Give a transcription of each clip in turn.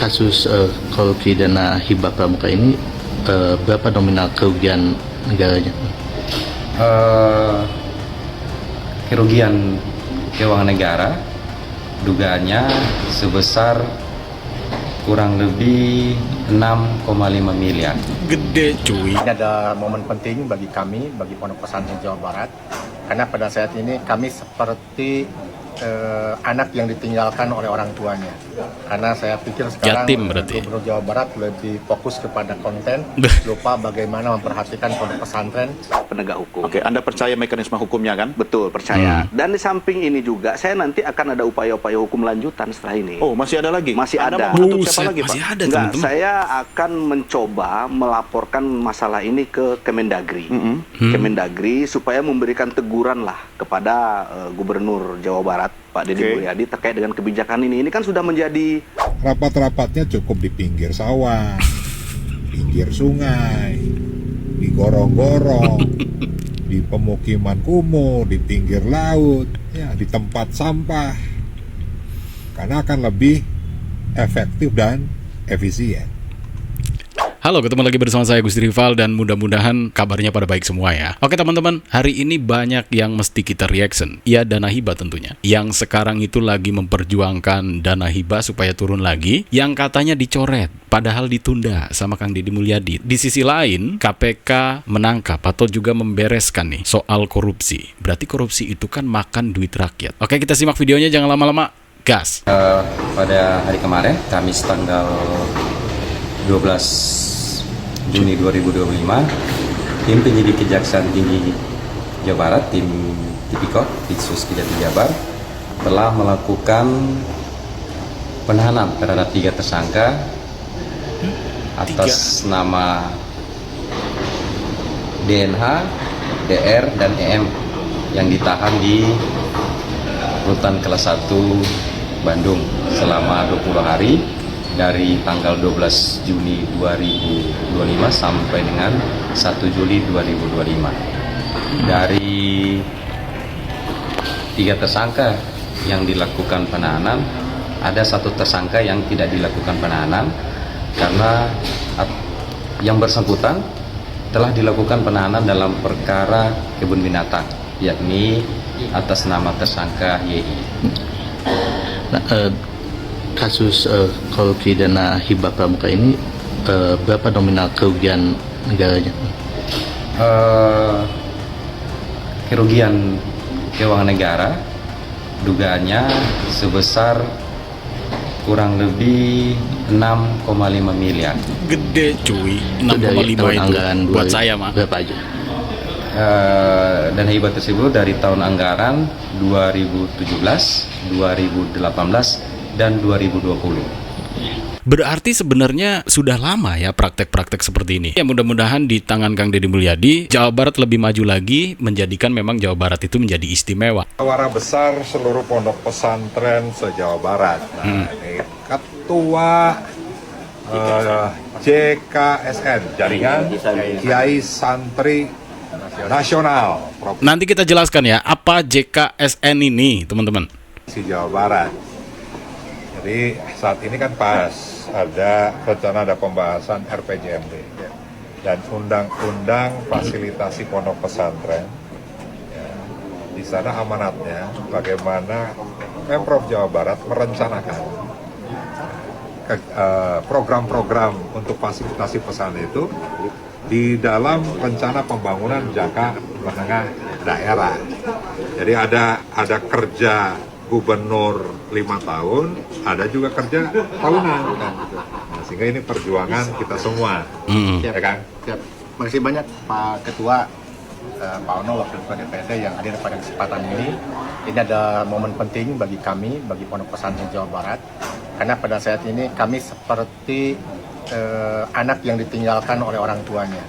kasus korupsi dana hibah pramuka ini berapa nominal kerugian negaranya? Kerugian keuangan negara dugaannya sebesar kurang lebih 6,5 miliar. Gede cuy. Ini ada momen penting bagi kami, bagi Pondok Pesantren Jawa Barat, karena pada saat ini kami seperti anak yang ditinggalkan oleh orang tuanya. Karena saya pikir sekarang Yatim berarti. Gubernur Jawa Barat lebih fokus kepada konten, lupa bagaimana memperhatikan pondok pesantren. Penegak hukum. Oke, Anda percaya mekanisme hukumnya kan? Betul, percaya. Dan di samping ini juga, saya nanti akan ada upaya-upaya hukum lanjutan setelah ini. Oh, masih ada lagi? Masih Anda ada. mau menuntut siapa Buset, lagi, Pak? masih ada Enggak, teman-teman. saya akan mencoba melaporkan masalah ini ke Kemendagri. Kemendagri supaya memberikan teguran lah kepada Gubernur Jawa Barat, Pak Deddy Oke. Mulyadi, terkait dengan kebijakan ini. Ini kan sudah menjadi Rapat-rapatnya cukup di pinggir sawah, pinggir sungai, di gorong-gorong, di pemukiman kumuh, di pinggir laut, ya di tempat sampah. Karena akan lebih efektif dan efisien. Halo, ketemu lagi bersama saya Gusti Rival dan mudah-mudahan kabarnya pada baik semua ya. Oke teman-teman, hari ini banyak yang mesti kita reaction. Ya, dana hibah tentunya. Yang sekarang itu lagi memperjuangkan dana hibah supaya turun lagi, yang katanya dicoret, padahal ditunda sama Kang Deddy Mulyadi. Di sisi lain, KPK menangkap atau juga membereskan nih soal korupsi. Berarti korupsi itu kan makan duit rakyat. Oke, kita simak videonya, jangan lama-lama. Gas. Pada hari kemarin, Kamis tanggal 12 Juni 2025, tim penyidik Kejaksaan Tinggi Jawa Barat, tim Tipikor, Ditsus Kejati Jabar, telah melakukan penahanan terhadap 3 tersangka atas nama DNH, DR, dan EM yang ditahan di Rutan Kelas 1 Bandung selama 20 hari dari tanggal 12 Juni 2025 sampai dengan 1 Juli 2025. Dari 3 tersangka yang dilakukan penahanan, ada 1 tersangka yang tidak dilakukan penahanan karena yang bersangkutan telah dilakukan penahanan dalam perkara kebun binatang, yakni atas nama tersangka YI. Nah, kasus korupsi dana hibah pramuka ini berapa nominal kerugian negaranya? Kerugian keuangan negara dugaannya sebesar kurang lebih 6,5 miliar. Gede cuy. Itu dari 6,5 tahun itu anggaran buat saya mah. berapa aja? Dan hibah tersebut dari tahun anggaran 2017, 2018, dan 2020. Berarti sebenarnya sudah lama ya praktek-praktek seperti ini. Ya mudah-mudahan di tangan Kang Deddy Mulyadi, Jawa Barat lebih maju lagi, menjadikan memang Jawa Barat itu menjadi istimewa. Musyawarah besar seluruh pondok pesantren se-Jawa Barat. Nah, ini Ketua JKSN, Jaringan Kiai Santri Nasional Nanti kita jelaskan ya, apa JKSN ini, teman-teman. Provinsi Jawa Barat. Jadi saat ini kan pas ada rencana ada pembahasan RPJMD dan undang-undang fasilitasi pondok pesantren. Ya, di sana amanatnya bagaimana Pemprov Jawa Barat merencanakan program-program untuk fasilitasi pesantren itu di dalam rencana pembangunan jangka menengah daerah. Jadi ada kerja gubernur 5 tahun, ada juga kerja tahunan. Nah, sehingga ini perjuangan kita semua, ya kan? Siap. Terima kasih banyak Pak Ketua, Pak Ono, Wakil Ketua DPRD yang hadir pada kesempatan ini. Ini ada momen penting bagi kami, bagi Pondok Pesantren Jawa Barat, karena pada saat ini kami seperti anak yang ditinggalkan oleh orang tuanya.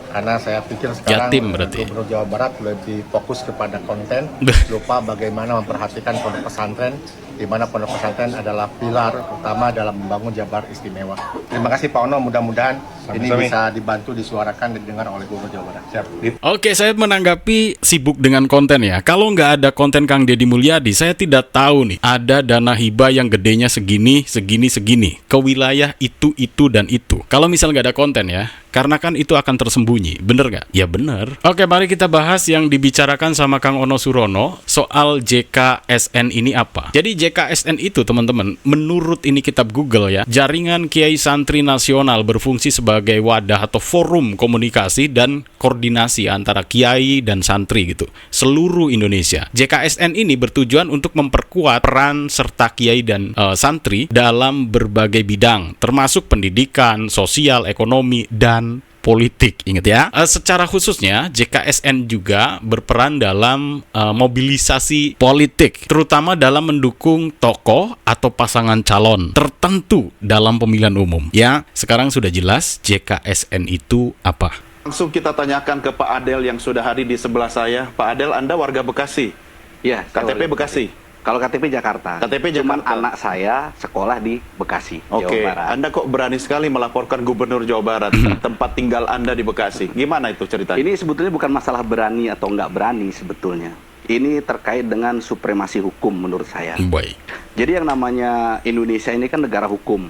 Karena saya pikir sekarang Yatim berarti. Gubernur Jawa Barat lebih fokus kepada konten, lupa bagaimana memperhatikan pondok pesantren, di mana pondok pesantren adalah pilar utama dalam membangun Jabar istimewa. Terima kasih Pak Ono, mudah-mudahan ini Sami-sami. bisa dibantu, disuarakan dan didengar oleh Gubernur Jawa Barat. Siap. Oke, saya menanggapi sibuk dengan konten ya. Kalau nggak ada konten Kang Deddy Mulyadi, saya tidak tahu nih ada dana hibah yang gedenya segini, segini ke wilayah itu dan itu. Kalau misal nggak ada konten ya, karena kan itu akan tersembunyi, bener nggak? Ya bener. Oke, mari kita bahas yang dibicarakan sama Kang Ono Surono soal JKSN ini apa. Jadi JKSN itu teman-teman, menurut ini kitab Google ya, Jaringan Kiai Santri Nasional, berfungsi sebagai wadah atau forum komunikasi dan koordinasi antara kiai dan santri gitu, seluruh Indonesia. JKSN ini bertujuan untuk memperkuat peran serta kiai dan santri dalam berbagai bidang, termasuk pendidikan, sosial, ekonomi, dan politik. Ingat ya. Secara khususnya JKSN juga berperan dalam mobilisasi politik, terutama dalam mendukung tokoh atau pasangan calon tertentu dalam pemilihan umum. Ya, sekarang sudah jelas JKSN itu apa. Langsung kita tanyakan ke Pak Adel yang sudah hadir di sebelah saya. Pak Adel, Anda warga Bekasi? Ya, saya KTP warga Bekasi? Kalau KTP Jakarta. KTP Cuman Jakarta. anak saya sekolah di Bekasi, Oke, Jawa Barat. Anda kok berani sekali melaporkan Gubernur Jawa Barat, tempat tinggal Anda di Bekasi. Gimana itu ceritanya? Ini sebetulnya bukan masalah berani atau nggak berani sebetulnya. Ini terkait dengan supremasi hukum menurut saya. Baik. Jadi yang namanya Indonesia ini kan negara hukum.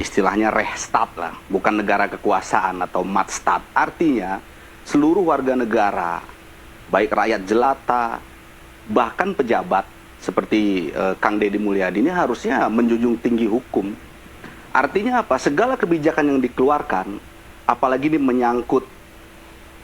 Istilahnya Rechtsstaat lah, bukan negara kekuasaan atau Matsstaat. Artinya seluruh warga negara, baik rakyat jelata, bahkan pejabat seperti Kang Deddy Mulyadi ini harusnya menjunjung tinggi hukum. Artinya apa? Segala kebijakan yang dikeluarkan, apalagi ini menyangkut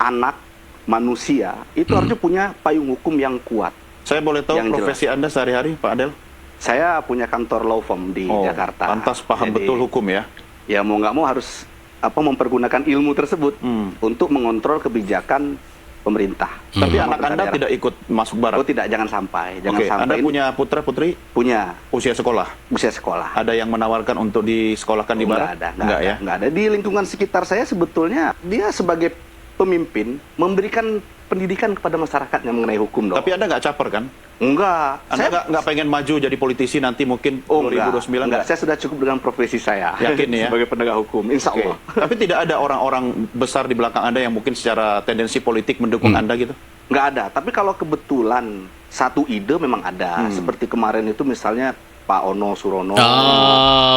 anak manusia, itu harusnya punya payung hukum yang kuat. Saya boleh tahu Yang profesi Anda sehari-hari, Pak Adel? Saya punya kantor law firm di Jakarta. Pantas paham Jadi, betul hukum ya? Ya mau nggak mau harus mempergunakan ilmu tersebut untuk mengontrol kebijakan pemerintah. Tapi Sama anak Anda daerah. tidak ikut masuk barat? Oh tidak, jangan sampai. Jangan Oke, sampai. Anda Ini punya putra-putri punya usia sekolah? usia sekolah. Ada yang menawarkan untuk disekolahkan di barat? Nggak ada, ya? nggak ada. Di lingkungan sekitar saya sebetulnya dia sebagai pemimpin memberikan pendidikan kepada masyarakatnya mengenai hukum dong. Tapi Anda nggak caper kan? Enggak. Anda nggak pengen maju jadi politisi nanti mungkin 2029 enggak. Saya sudah cukup dengan profesi saya. Yakin ya? Sebagai penegak hukum, insya Oke. Allah. Tapi tidak ada orang-orang besar di belakang Anda yang mungkin secara tendensi politik mendukung Anda gitu? Nggak ada. Tapi kalau kebetulan satu ide memang ada. Seperti kemarin itu misalnya Pak Ono Surono.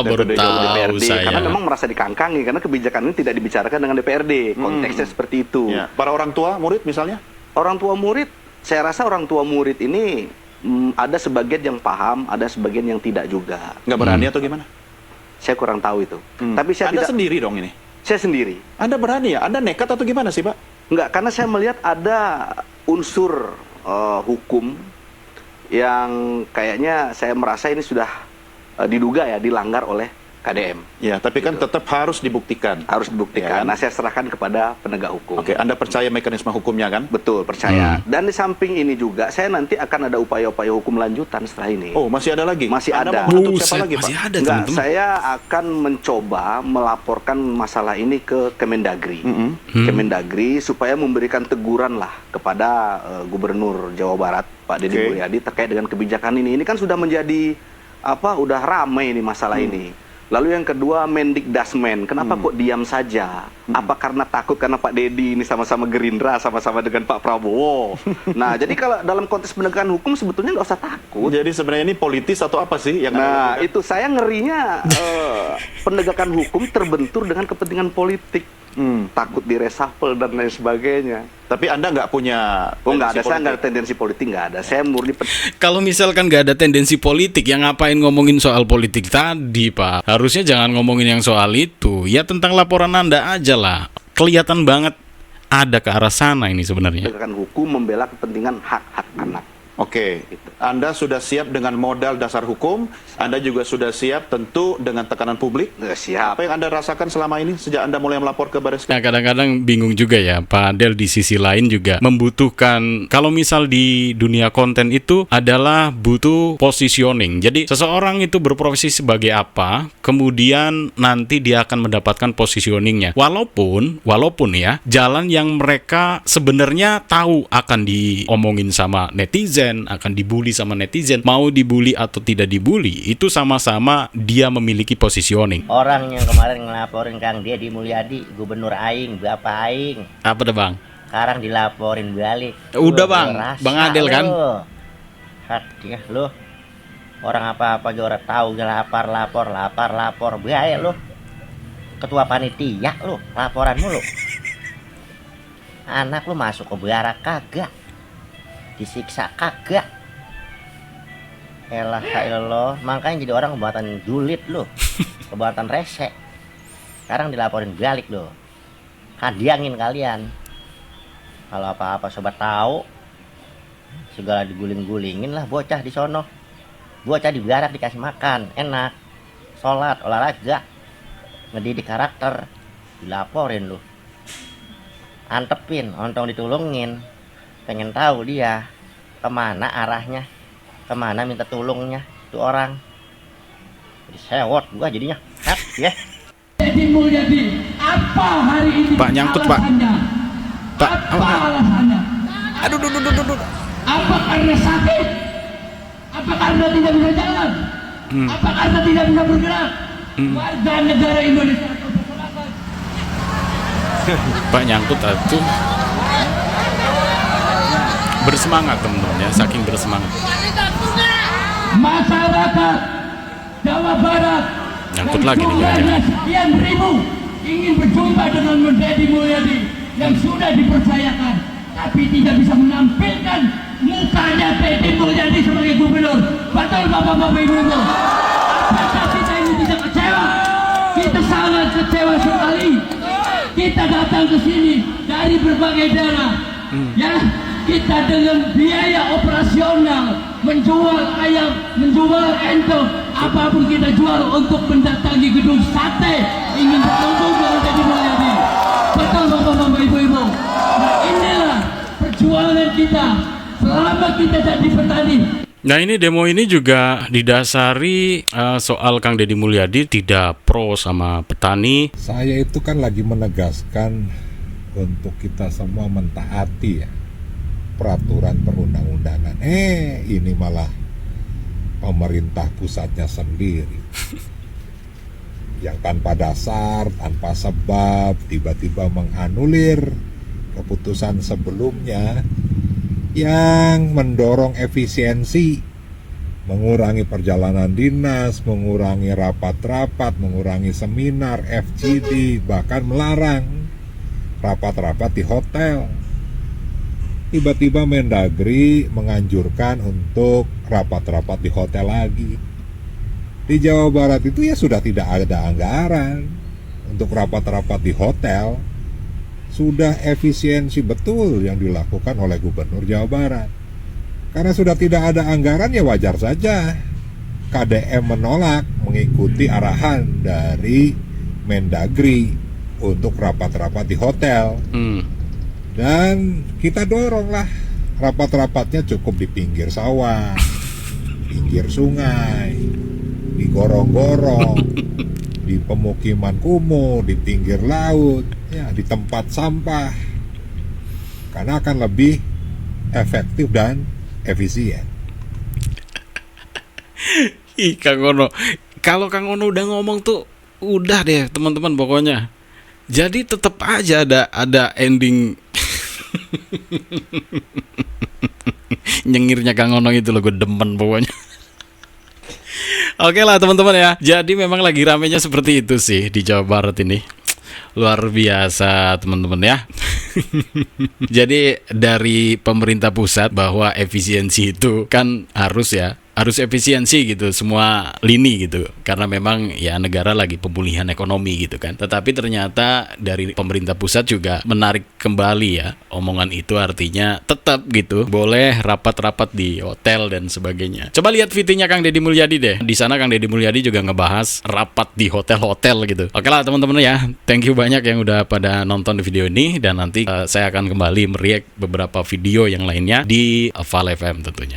Baru DPRD, tahu saya. karena memang merasa dikangkangi karena kebijakan ini tidak dibicarakan dengan DPRD. Konteksnya seperti itu. Ya. Para orang tua murid misalnya? Orang tua murid, saya rasa orang tua murid ini ada sebagian yang paham, ada sebagian yang tidak juga. Nggak berani atau gimana? Saya kurang tahu itu. Tapi saya Anda tidak. sendiri dong ini? Saya sendiri. Anda berani ya? Anda nekat atau gimana sih, Pak? Enggak, karena saya melihat ada unsur hukum yang kayaknya saya merasa ini sudah diduga ya dilanggar oleh KDM. Ya, tapi kan tetap harus dibuktikan. Harus Ya kan? dibuktikan. Nah, saya serahkan kepada penegak hukum. Oke, Anda percaya mekanisme hukumnya kan? Betul, percaya. Dan di samping ini juga, saya nanti akan ada upaya-upaya hukum lanjutan setelah ini. Oh, masih ada lagi? Masih Anda ada. mau menuntut Buset, siapa lagi, Pak? masih ada Enggak, teman-teman. saya akan mencoba melaporkan masalah ini ke Kemendagri. Kemendagri supaya memberikan teguran lah kepada Gubernur Jawa Barat, Pak Deddy Mulyadi terkait dengan kebijakan ini. Ini kan sudah menjadi udah ramai ini masalah ini. Lalu yang kedua, Mendikdasmen. Kenapa kok diam saja? Apa karena takut karena Pak Deddy ini sama-sama Gerindra, sama-sama dengan Pak Prabowo? Nah, jadi kalau dalam konteks penegakan hukum sebetulnya nggak usah takut. Jadi sebenarnya ini politis atau apa sih yang Anda Nah, lakukan? itu saya ngerinya penegakan hukum terbentur dengan kepentingan politik. Takut direshuffle dan lain sebagainya. Tapi Anda nggak punya Oh nggak ada, tendensi saya nggak ada politik? tendensi politik, nggak ada. Saya murni Kalau misalkan nggak ada tendensi politik, yang ngapain ngomongin soal politik tadi, Pak? Harusnya jangan ngomongin yang soal itu. Ya tentang laporan Anda aja lah. Kelihatan banget ada ke arah sana ini sebenarnya. penegakan hukum membela kepentingan hak-hak anak. Oke, Anda sudah siap dengan modal dasar hukum, Anda juga sudah siap tentu dengan tekanan publik. Siap. Apa yang Anda rasakan selama ini sejak Anda mulai melapor ke Baris Krim? Nah, kadang-kadang bingung juga ya, Pak Adel di sisi lain juga membutuhkan, kalau misal di dunia konten itu adalah butuh positioning. Jadi seseorang itu berprofesi sebagai apa, kemudian nanti dia akan mendapatkan positioningnya. Walaupun ya, jalan yang mereka sebenarnya tahu akan diomongin sama netizen, akan dibully sama netizen, mau dibully atau tidak dibully, itu sama-sama dia memiliki positioning. Orang yang kemarin ngelaporin Kang Deddy Mulyadi, gubernur aing, bapak aing, Apa tuh Bang? sekarang dilaporin balik. Udah, Lu Bang. rasa Bang Adel kan? Hati lu. Orang apa-apa juga orang tahu lapor bahaya lu. Ketua panitia lu, laporan mulu. Anak lu masuk ke biara kagak. Disiksa kagak. Elah ilallah, makanya jadi orang kebuatan julid lu. Kebuatan rese. Sekarang dilaporin balik lu. Kadiangin kalian. Kalau apa-apa sobat tahu, segala diguling-gulingin lah bocah di sono. Bocah di barak dikasih makan, enak. Sholat, olahraga, ngedidik karakter, dilaporin lu. Antepin, ontong ditulungin. Pengen tahu dia kemana arahnya, kemana minta tulungnya itu orang. Jadi sewot gua jadinya. Hap, ya. Deddy Mulyadi, apa hari ini Pak, nyangkut, Pak. alasannya? Pak, Apa alasannya? Aduh. Apa karena sakit? Apa karena tidak bisa jalan? Apa karena tidak bisa bergerak? Warga negara Indonesia atau masyarakat? Pak, nyangkut atuh. Bersemangat teman-teman ya, saking bersemangat. Masyarakat Jawa Barat Nyangkut yang lagi nih jumlahnya kayaknya. sekian ribu ingin berjumpa dengan Deddy Mulyadi yang sudah dipercayakan, tapi tidak bisa menampilkan mukanya Deddy Mulyadi sebagai gubernur. Betul Bapak-Bapak Ibu-Ibu? Apakah kita ini tidak kecewa? Kita sangat kecewa sekali. Kita datang ke sini dari berbagai daerah, ya. Kita dengan biaya operasional menjual ayam, menjual ento, apapun kita jual untuk mendatangi gedung sate, ingin bertemu dengan Deddy Mulyadi. Betul Bapak-Bapak Ibu-Ibu. Nah, inilah perjuangan kita selama kita jadi petani. Nah, ini demo ini juga didasari soal Kang Deddy Mulyadi tidak pro sama petani. Saya itu kan lagi menegaskan untuk kita semua mentaati ya peraturan perundang-undangan. Ini malah pemerintah pusatnya sendiri yang tanpa dasar, tanpa sebab tiba-tiba menganulir keputusan sebelumnya yang mendorong efisiensi, mengurangi perjalanan dinas, mengurangi rapat-rapat, mengurangi seminar, FGD, bahkan melarang rapat-rapat di hotel. Tiba-tiba Mendagri menganjurkan untuk rapat-rapat di hotel lagi. Di Jawa Barat itu ya sudah tidak ada anggaran untuk rapat-rapat di hotel. Sudah efisiensi betul yang dilakukan oleh Gubernur Jawa Barat. Karena sudah tidak ada anggaran ya wajar saja KDM menolak mengikuti arahan dari Mendagri untuk rapat-rapat di hotel. Dan kita doronglah rapat-rapatnya cukup di pinggir sawah, pinggir sungai, di gorong-gorong, di pemukiman kumuh, di pinggir laut, ya di tempat sampah. Karena akan lebih efektif dan efisien. Ih, Kang Ono. Kalau Kang Ono udah ngomong tuh udah deh teman-teman pokoknya. Jadi tetap aja ada ending nyengirnya Kang Ono itu loh, gue demen pokoknya. Oke lah teman-teman ya. Jadi memang lagi ramenya seperti itu sih di Jawa Barat ini. Luar biasa teman-teman ya. Jadi dari pemerintah pusat bahwa efisiensi itu kan harus ya harus efisiensi gitu semua lini gitu, karena memang ya negara lagi pemulihan ekonomi gitu kan. Tetapi ternyata dari pemerintah pusat juga menarik kembali ya omongan itu, artinya tetap gitu boleh rapat-rapat di hotel dan sebagainya. Coba lihat VT-nya Kang Deddy Mulyadi deh. Di sana Kang Deddy Mulyadi juga ngebahas rapat di hotel-hotel gitu. Oke lah teman-teman ya, thank you banyak yang udah pada nonton di video ini, dan nanti saya akan kembali mereact beberapa video yang lainnya di Val FM tentunya.